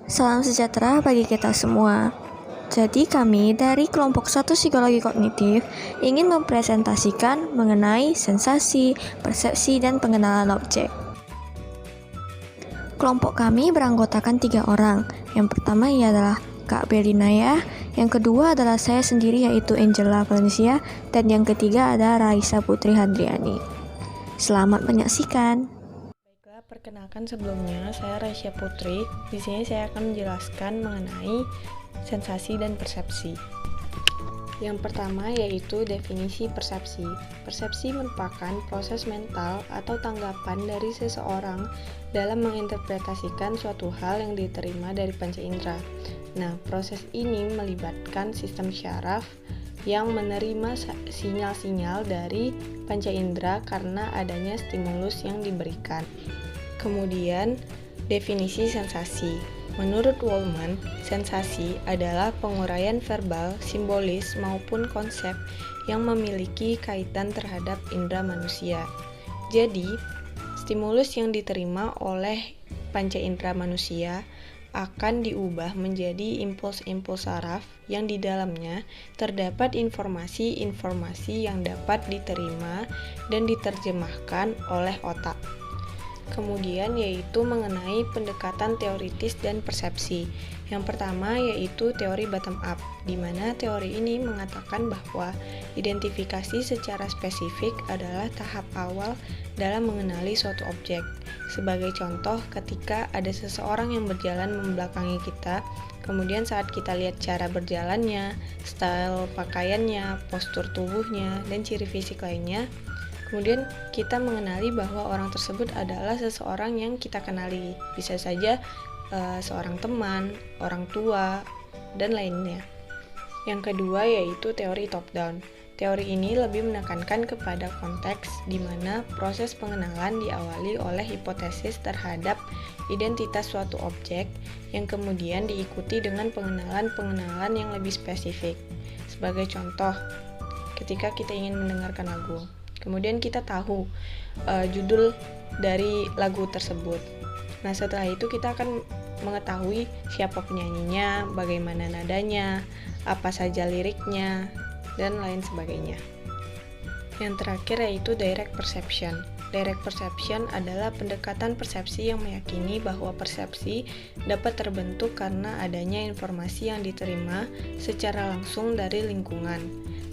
Salam sejahtera bagi kita semua. Jadi kami dari kelompok 1 Psikologi Kognitif ingin mempresentasikan mengenai sensasi, persepsi, dan pengenalan objek. Kelompok kami beranggotakan 3 orang. Yang pertama ialah Kak Belinaya, yang kedua adalah saya sendiri yaitu Angela Valencia, dan yang ketiga adalah Raisa Putri Handriani. Selamat menyaksikan. Baiklah, perkenalkan sebelumnya saya Raisa Putri. Di sini saya akan menjelaskan mengenai sensasi dan persepsi. Yang pertama yaitu definisi persepsi. Persepsi merupakan proses mental atau tanggapan dari seseorang dalam menginterpretasikan suatu hal yang diterima dari panca indera. Nah, proses ini melibatkan sistem syaraf yang menerima sinyal-sinyal dari panca indera karena adanya stimulus yang diberikan. Kemudian, definisi sensasi. Menurut Waldman, sensasi adalah penguraian verbal, simbolis, maupun konsep yang memiliki kaitan terhadap indera manusia. Jadi, stimulus yang diterima oleh panca indera manusia akan diubah menjadi impuls-impuls saraf yang di dalamnya terdapat informasi-informasi yang dapat diterima dan diterjemahkan oleh otak. Kemudian yaitu mengenai pendekatan teoritis dan persepsi. Yang pertama yaitu teori bottom up, di mana teori ini mengatakan bahwa identifikasi secara spesifik adalah tahap awal dalam mengenali suatu objek. Sebagai contoh, ketika ada seseorang yang berjalan membelakangi kita, kemudian saat kita lihat cara berjalannya, style pakaiannya, postur tubuhnya, dan ciri fisik lainnya, kemudian kita mengenali bahwa orang tersebut adalah seseorang yang kita kenali. Bisa saja seorang teman, orang tua, dan lainnya. Yang kedua yaitu teori top down. Teori ini lebih menekankan kepada konteks di mana proses pengenalan diawali oleh hipotesis terhadap identitas suatu objek yang kemudian diikuti dengan pengenalan-pengenalan yang lebih spesifik. Sebagai contoh, ketika kita ingin mendengarkan lagu, kemudian kita tahu judul dari lagu tersebut. Nah, setelah itu kita akan mengetahui siapa penyanyinya, bagaimana nadanya, apa saja liriknya, dan lain sebagainya. Yang terakhir yaitu direct perception. Direct perception adalah pendekatan persepsi yang meyakini bahwa persepsi dapat terbentuk karena adanya informasi yang diterima secara langsung dari lingkungan.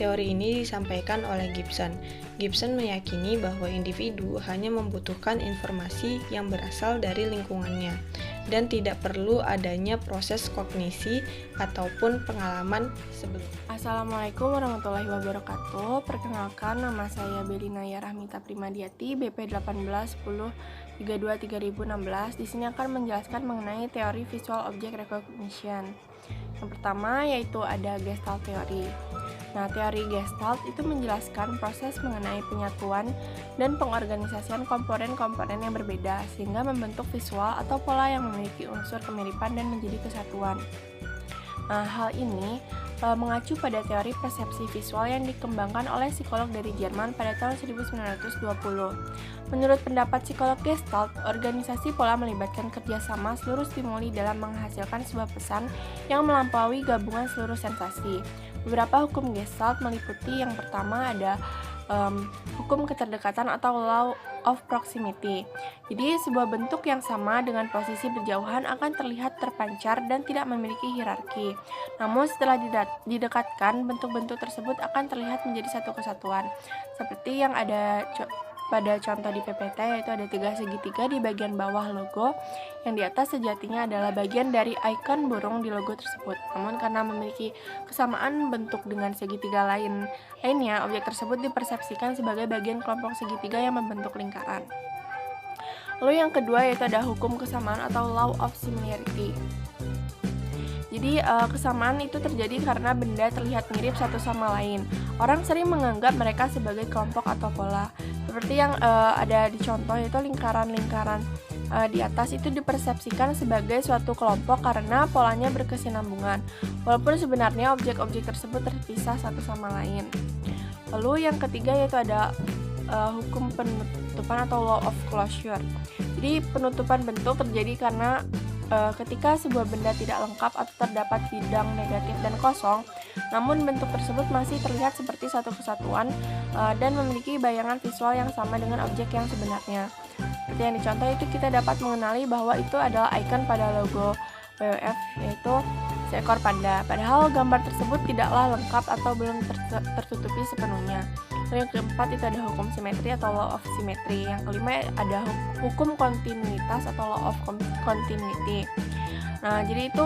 Teori ini disampaikan oleh Gibson. Gibson meyakini bahwa individu hanya membutuhkan informasi yang berasal dari lingkungannya dan tidak perlu adanya proses kognisi ataupun pengalaman sebelumnya. Assalamualaikum warahmatullahi wabarakatuh. Perkenalkan, nama saya Belinaya Rahmita Primadiati, BP 181032-3016. Di sini akan menjelaskan mengenai teori visual object recognition. Yang pertama yaitu ada Gestalt teori. Nah, teori Gestalt itu menjelaskan proses mengenai penyatuan dan pengorganisasian komponen-komponen yang berbeda sehingga membentuk visual atau pola yang memiliki unsur kemiripan dan menjadi kesatuan. Nah, hal ini mengacu pada teori persepsi visual yang dikembangkan oleh psikolog dari Jerman pada tahun 1920. Menurut pendapat psikolog Gestalt, organisasi pola melibatkan kerjasama seluruh stimuli dalam menghasilkan sebuah pesan yang melampaui gabungan seluruh sensasi. Beberapa hukum Gestalt meliputi yang pertama ada hukum keterdekatan atau law of proximity. Jadi sebuah bentuk yang sama dengan posisi berjauhan akan terlihat terpancar dan tidak memiliki hierarki. Namun setelah didekatkan, bentuk-bentuk tersebut akan terlihat menjadi satu kesatuan. Seperti yang ada pada contoh di PPT, yaitu ada 3 segitiga di bagian bawah logo, yang di atas sejatinya adalah bagian dari ikon burung di logo tersebut. Namun karena memiliki kesamaan bentuk dengan segitiga lainnya, objek tersebut dipersepsikan sebagai bagian kelompok segitiga yang membentuk lingkaran. Lalu yang kedua yaitu ada hukum kesamaan atau law of similarity. Jadi kesamaan itu terjadi karena benda terlihat mirip satu sama lain. Orang sering menganggap mereka sebagai kelompok atau pola. Seperti yang ada di contoh, yaitu lingkaran-lingkaran di atas itu dipersepsikan sebagai suatu kelompok karena polanya berkesinambungan, walaupun sebenarnya objek-objek tersebut terpisah satu sama lain. Lalu yang ketiga yaitu ada hukum penutupan atau law of closure. Jadi penutupan bentuk terjadi karena ketika sebuah benda tidak lengkap atau terdapat bidang negatif dan kosong, namun bentuk tersebut masih terlihat seperti satu kesatuan dan memiliki bayangan visual yang sama dengan objek yang sebenarnya. Seperti yang dicontoh itu, kita dapat mengenali bahwa itu adalah icon pada logo WWF, yaitu seekor panda. Padahal gambar tersebut tidaklah lengkap atau belum tertutupi sepenuhnya. Lalu yang keempat itu ada hukum simetri atau law of symmetry. Yang kelima ada hukum kontinuitas atau law of continuity. Nah, jadi itu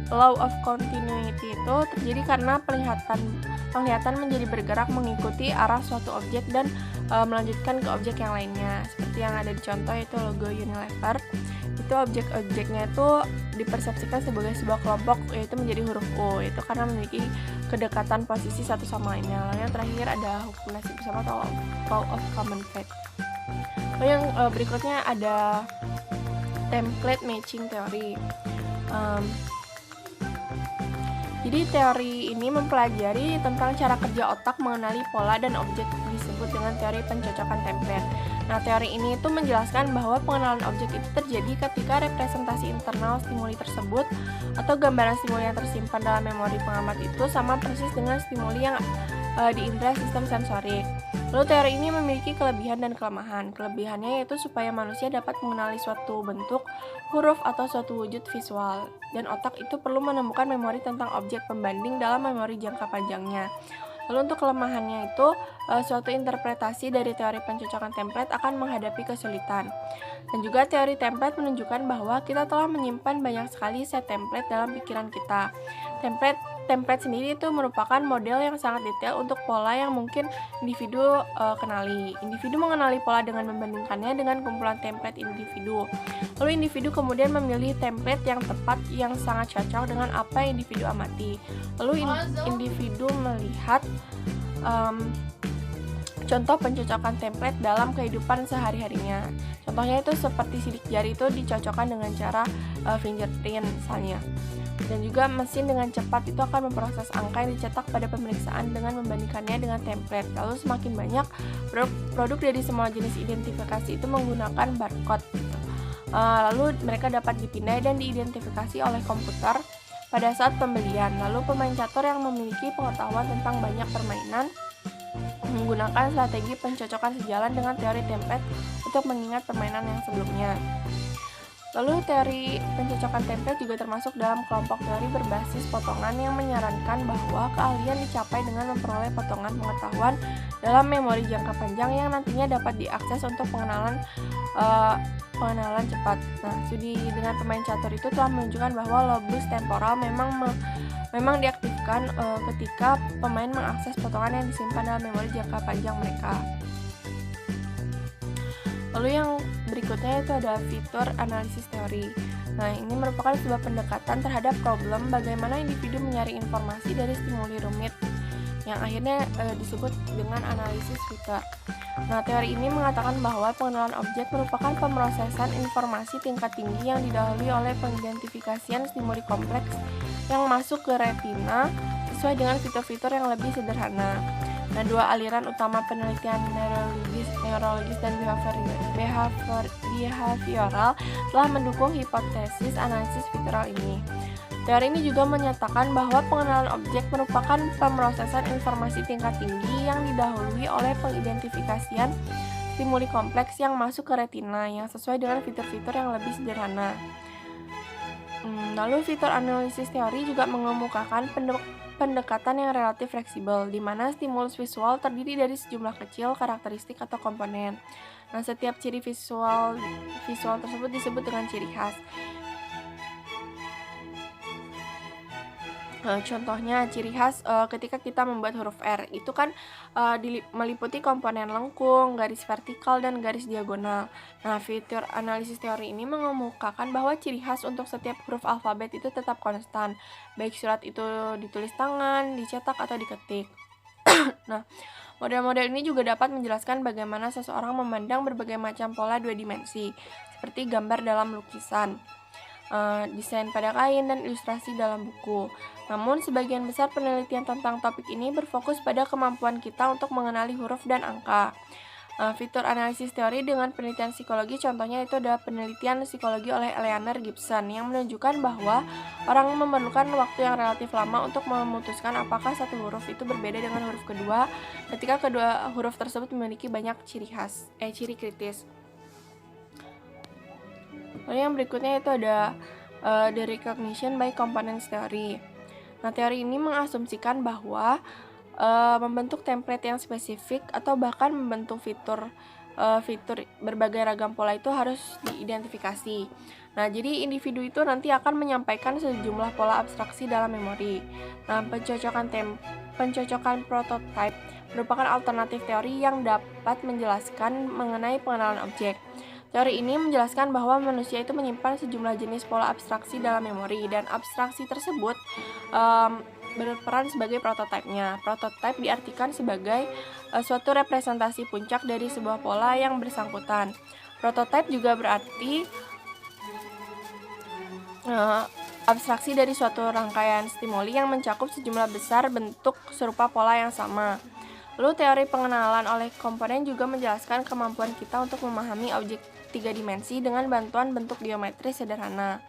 law of continuity itu terjadi karena penglihatan menjadi bergerak mengikuti arah suatu objek dan melanjutkan ke objek yang lainnya. Seperti yang ada di contoh itu logo Unilever. Itu objek-objeknya itu dipersepsikan sebagai sebuah kelompok, yaitu menjadi huruf U, itu karena memiliki kedekatan posisi satu sama lainnya. Lalu yang terakhir ada hukum nasib bersama atau law of common fate. Lalu yang berikutnya ada template matching theory. Jadi teori ini mempelajari tentang cara kerja otak mengenali pola dan objek, disebut dengan teori pencocokan template. Nah, teori ini itu menjelaskan bahwa pengenalan objek itu terjadi ketika representasi internal stimuli tersebut atau gambaran stimuli yang tersimpan dalam memori pengamat itu sama persis dengan stimuli yang diindera sistem sensorik. Lalu teori ini memiliki kelebihan dan kelemahan. Kelebihannya yaitu supaya manusia dapat mengenali suatu bentuk, huruf, atau suatu wujud visual, dan otak itu perlu menemukan memori tentang objek pembanding dalam memori jangka panjangnya. Lalu untuk kelemahannya itu, suatu interpretasi dari teori pencocokan template akan menghadapi kesulitan. Dan juga teori template menunjukkan bahwa kita telah menyimpan banyak sekali set template dalam pikiran kita. Template sendiri itu merupakan model yang sangat detail untuk pola yang mungkin individu kenali. Individu mengenali pola dengan membandingkannya dengan kumpulan template individu. Lalu individu kemudian memilih template yang tepat yang sangat cocok dengan apa yang individu amati. Lalu individu melihat contoh pencocokan template dalam kehidupan sehari-harinya. Contohnya itu seperti sidik jari itu dicocokkan dengan cara fingerprint misalnya. Dan juga mesin dengan cepat itu akan memproses angka yang dicetak pada pemeriksaan dengan membandingkannya dengan template. Lalu semakin banyak produk dari semua jenis identifikasi itu menggunakan barcode. Lalu mereka dapat dipindai dan diidentifikasi oleh komputer pada saat pembelian. Lalu pemain catur yang memiliki pengetahuan tentang banyak permainan menggunakan strategi pencocokan sejalan dengan teori template untuk mengingat permainan yang sebelumnya. Lalu teori pencocokan template juga termasuk dalam kelompok teori berbasis potongan yang menyarankan bahwa keahlian dicapai dengan memperoleh potongan pengetahuan dalam memori jangka panjang yang nantinya dapat diakses untuk pengenalan cepat. Nah, studi dengan pemain catur itu telah menunjukkan bahwa lobus temporal memang diaktifkan ketika pemain mengakses potongan yang disimpan dalam memori jangka panjang mereka. Lalu yang berikutnya itu ada fitur analisis teori. Nah, ini merupakan sebuah pendekatan terhadap problem bagaimana individu menyaring informasi dari stimuli rumit yang akhirnya disebut dengan analisis fitur. Nah, teori ini mengatakan bahwa pengenalan objek merupakan pemrosesan informasi tingkat tinggi yang didahului oleh pengidentifikasian stimuli kompleks yang masuk ke retina sesuai dengan fitur-fitur yang lebih sederhana. Nah, dua aliran utama penelitian neurologis dan behavioral telah mendukung hipotesis analisis fitural ini. Teori ini juga menyatakan bahwa pengenalan objek merupakan pemrosesan informasi tingkat tinggi yang didahului oleh pengidentifikasian stimuli kompleks yang masuk ke retina yang sesuai dengan fitur-fitur yang lebih sederhana. Lalu fitur analisis teori juga mengemukakan pendekatan yang relatif fleksibel, di mana stimulus visual terdiri dari sejumlah kecil karakteristik atau komponen. Nah, setiap ciri visual tersebut disebut dengan ciri khas. Contohnya ciri khas ketika kita membuat huruf R itu kan meliputi komponen lengkung, garis vertikal, dan garis diagonal. Nah, fitur analisis teori ini mengemukakan bahwa ciri khas untuk setiap huruf alfabet itu tetap konstan, baik surat itu ditulis tangan, dicetak, atau diketik. Nah, model-model ini juga dapat menjelaskan bagaimana seseorang memandang berbagai macam pola dua dimensi, seperti gambar dalam lukisan, desain pada kain, dan ilustrasi dalam buku. Namun, sebagian besar penelitian tentang topik ini berfokus pada kemampuan kita untuk mengenali huruf dan angka. Fitur analisis teori dengan penelitian psikologi, contohnya itu adalah penelitian psikologi oleh Eleanor Gibson yang menunjukkan bahwa orang memerlukan waktu yang relatif lama untuk memutuskan apakah satu huruf itu berbeda dengan huruf kedua ketika kedua huruf tersebut memiliki banyak ciri kritis. Lalu yang berikutnya itu ada the recognition by components theory. Nah, teori ini mengasumsikan bahwa membentuk template yang spesifik atau bahkan membentuk fitur berbagai ragam pola itu harus diidentifikasi. Nah, jadi individu itu nanti akan menyampaikan sejumlah pola abstraksi dalam memori. Nah, pencocokan prototype merupakan alternatif teori yang dapat menjelaskan mengenai pengenalan objek. Teori ini menjelaskan bahwa manusia itu menyimpan sejumlah jenis pola abstraksi dalam memori, dan abstraksi tersebut berperan sebagai prototipenya. Prototipe diartikan sebagai suatu representasi puncak dari sebuah pola yang bersangkutan. Prototipe juga berarti abstraksi dari suatu rangkaian stimuli yang mencakup sejumlah besar bentuk serupa pola yang sama. Lalu teori pengenalan oleh komponen juga menjelaskan kemampuan kita untuk memahami objek 3 dimensi dengan bantuan bentuk geometris sederhana.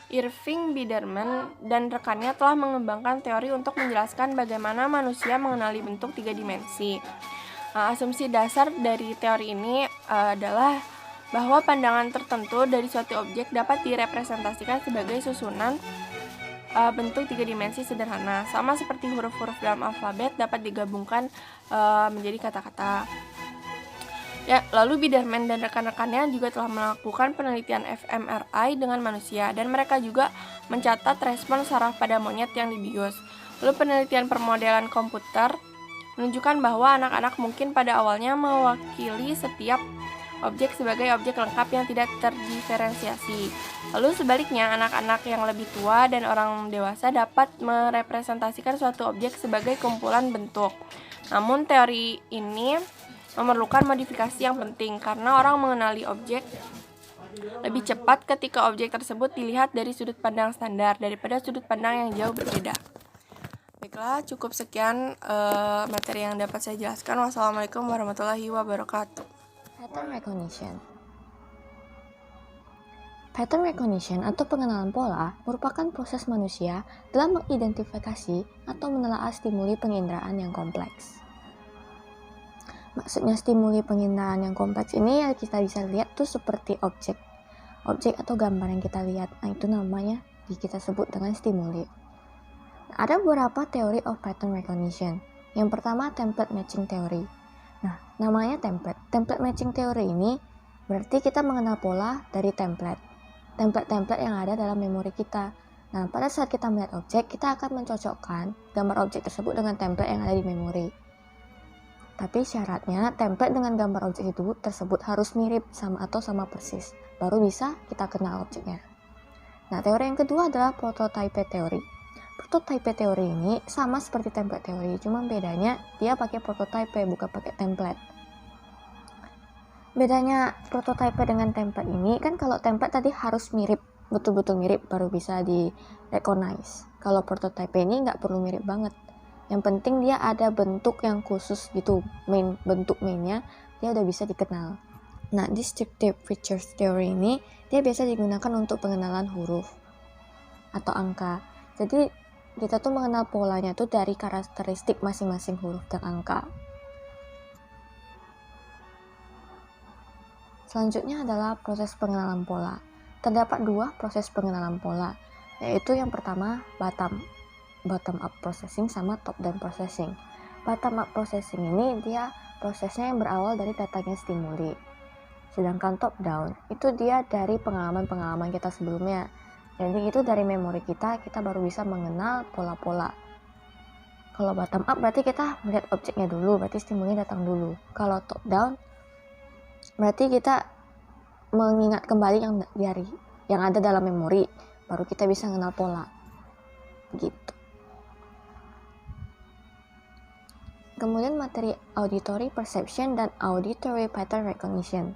Irving Biderman dan rekannya telah mengembangkan teori untuk menjelaskan bagaimana manusia mengenali bentuk 3 dimensi. Asumsi dasar dari teori ini adalah bahwa pandangan tertentu dari suatu objek dapat direpresentasikan sebagai susunan bentuk 3 dimensi sederhana, sama seperti huruf-huruf dalam alfabet dapat digabungkan menjadi kata-kata. Ya, lalu Biderman dan rekan-rekannya juga telah melakukan penelitian fMRI dengan manusia, dan mereka juga mencatat respon saraf pada monyet yang dibius. Lalu penelitian permodelan komputer menunjukkan bahwa anak-anak mungkin pada awalnya mewakili setiap objek sebagai objek lengkap yang tidak terdiferensiasi. Lalu sebaliknya, anak-anak yang lebih tua dan orang dewasa dapat merepresentasikan suatu objek sebagai kumpulan bentuk. Namun teori ini memerlukan modifikasi yang penting karena orang mengenali objek lebih cepat ketika objek tersebut dilihat dari sudut pandang standar daripada sudut pandang yang jauh berbeda. Baiklah, cukup sekian materi yang dapat saya jelaskan. Wassalamualaikum warahmatullahi wabarakatuh. Pattern recognition. Pattern recognition atau pengenalan pola merupakan proses manusia dalam mengidentifikasi atau menelaah stimuli penginderaan yang kompleks. Maksudnya stimuli penginderaan yang kompleks ini yang kita bisa lihat tuh seperti objek atau gambar yang kita lihat. Nah, itu namanya kita sebut dengan stimuli. Nah, ada beberapa teori of pattern recognition. Yang pertama, template matching theory. Nah, namanya template. Template matching theory ini berarti kita mengenal pola dari template yang ada dalam memori kita. Nah, pada saat kita melihat objek, kita akan mencocokkan gambar objek tersebut dengan template yang ada di memori. Tapi syaratnya template dengan gambar objek itu tersebut harus mirip sama persis, baru bisa kita kenal objeknya. Nah, teori yang kedua adalah prototype theory. Prototype theory ini sama seperti template theory, cuma bedanya dia pakai prototype bukan pakai template. Bedanya prototype dengan template ini kan, kalau template tadi harus mirip, betul-betul mirip baru bisa di recognize. Kalau prototype ini nggak perlu mirip banget. Yang penting dia ada bentuk yang khusus gitu, bentuk mainnya dia udah bisa dikenal. Nah, descriptive features theory ini dia biasa digunakan untuk pengenalan huruf atau angka. Jadi kita tuh mengenal polanya tuh dari karakteristik masing-masing huruf dan angka. Selanjutnya adalah proses pengenalan pola. Terdapat 2 proses pengenalan pola, yaitu yang pertama bottom up processing sama top down processing. Bottom up processing ini dia prosesnya yang berawal dari datangnya stimuli. Sedangkan top down itu dia dari pengalaman kita sebelumnya. Jadi itu dari memori kita baru bisa mengenal pola-pola. Kalau bottom up berarti kita melihat objeknya dulu, berarti stimuli datang dulu. Kalau top down berarti kita mengingat kembali yang ada dalam memori, baru kita bisa mengenal pola. Gitu. Kemudian materi auditory perception dan auditory pattern recognition.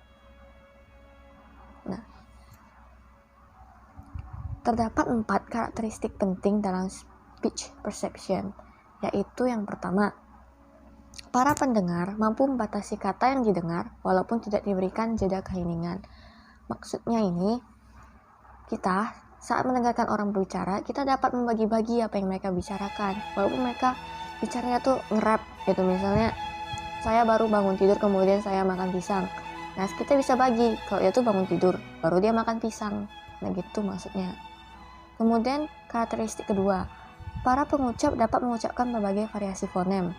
Nah, terdapat 4 karakteristik penting dalam speech perception, yaitu yang pertama, para pendengar mampu membatasi kata yang didengar walaupun tidak diberikan jeda keheningan. Maksudnya ini, kita saat mendengarkan orang berbicara, kita dapat membagi-bagi apa yang mereka bicarakan. Walaupun mereka bicaranya tuh nge-rap gitu, misalnya saya baru bangun tidur kemudian saya makan pisang. Nah, kita bisa bagi, kalau dia tuh bangun tidur, baru dia makan pisang. Nah, gitu maksudnya. Kemudian karakteristik kedua, para pengucap dapat mengucapkan berbagai variasi fonem.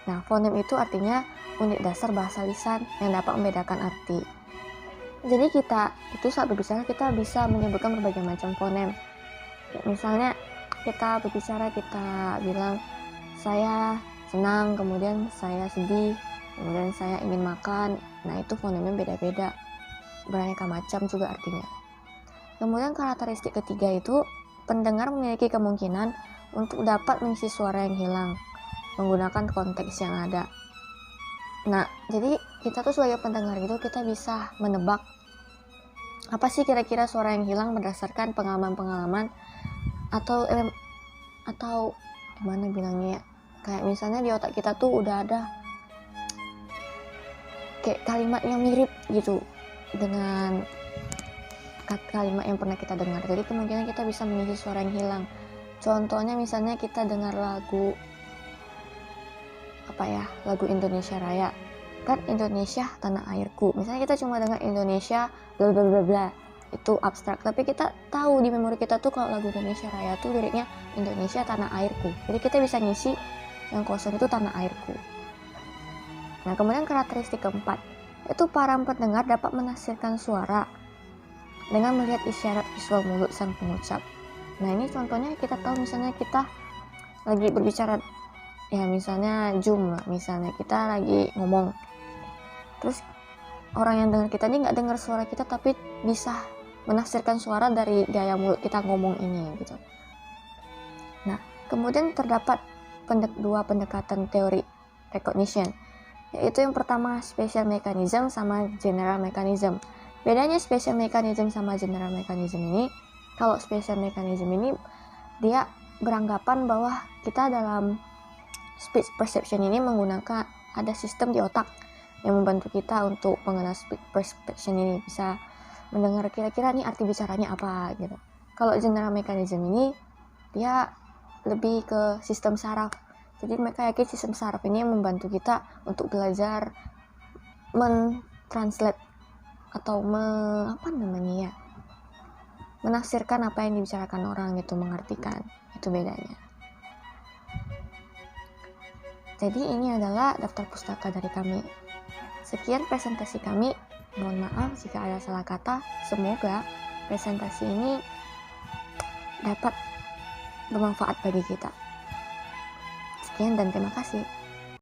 Nah, fonem itu artinya unit dasar bahasa lisan yang dapat membedakan arti. Jadi kita itu saat berbicara kita bisa menyebutkan berbagai macam fonem. Misalnya kita berbicara, kita bilang saya senang, kemudian saya sedih, kemudian saya ingin makan. Nah, itu fonemnya beda-beda, beraneka macam juga artinya. Kemudian karakteristik ketiga itu, pendengar memiliki kemungkinan untuk dapat mengisi suara yang hilang menggunakan konteks yang ada. Nah, jadi kita tuh sebagai pendengar itu kita bisa menebak apa sih kira-kira suara yang hilang berdasarkan pengalaman-pengalaman atau gimana bilangnya ya, kayak misalnya di otak kita tuh udah ada kayak kalimat yang mirip gitu dengan kalimat yang pernah kita dengar. Jadi kemungkinan kita bisa mengisi suara yang hilang. Contohnya misalnya kita dengar lagu lagu Indonesia Raya, kan Indonesia tanah airku. Misalnya kita cuma dengar Indonesia bla bla bla bla, itu abstrak, tapi kita tahu di memori kita tuh kalau lagu Indonesia Raya tuh liriknya Indonesia tanah airku. Jadi kita bisa ngisi yang kosong itu tanah airku. Nah, kemudian karakteristik keempat, itu para pendengar dapat menafsirkan suara dengan melihat isyarat visual mulut sang pengucap. Nah, ini contohnya kita tahu misalnya kita lagi berbicara, ya misalnya Zoom lah, misalnya kita lagi ngomong, terus orang yang dengar kita ini nggak dengar suara kita tapi bisa menafsirkan suara dari gaya mulut kita ngomong ini gitu. Nah, kemudian terdapat dua pendekatan teori recognition, yaitu yang pertama spatial mechanism sama general mechanism. Bedanya spatial mechanism sama general mechanism ini, kalau spatial mechanism ini dia beranggapan bahwa kita dalam speech perception ini menggunakan ada sistem di otak yang membantu kita untuk mengenal speech perception ini, bisa mendengar kira-kira nih arti bicaranya apa gitu. Kalau general mechanism ini dia lebih ke sistem saraf. Jadi mereka yakin sistem saraf ini yang membantu kita untuk belajar mentranslate atau menafsirkan apa yang dibicarakan orang gitu, mengartikan. Itu bedanya. Jadi ini adalah daftar pustaka dari kami. Sekian presentasi kami. Mohon maaf jika ada salah kata. Semoga presentasi ini dapat bermanfaat bagi kita. Sekian dan terima kasih.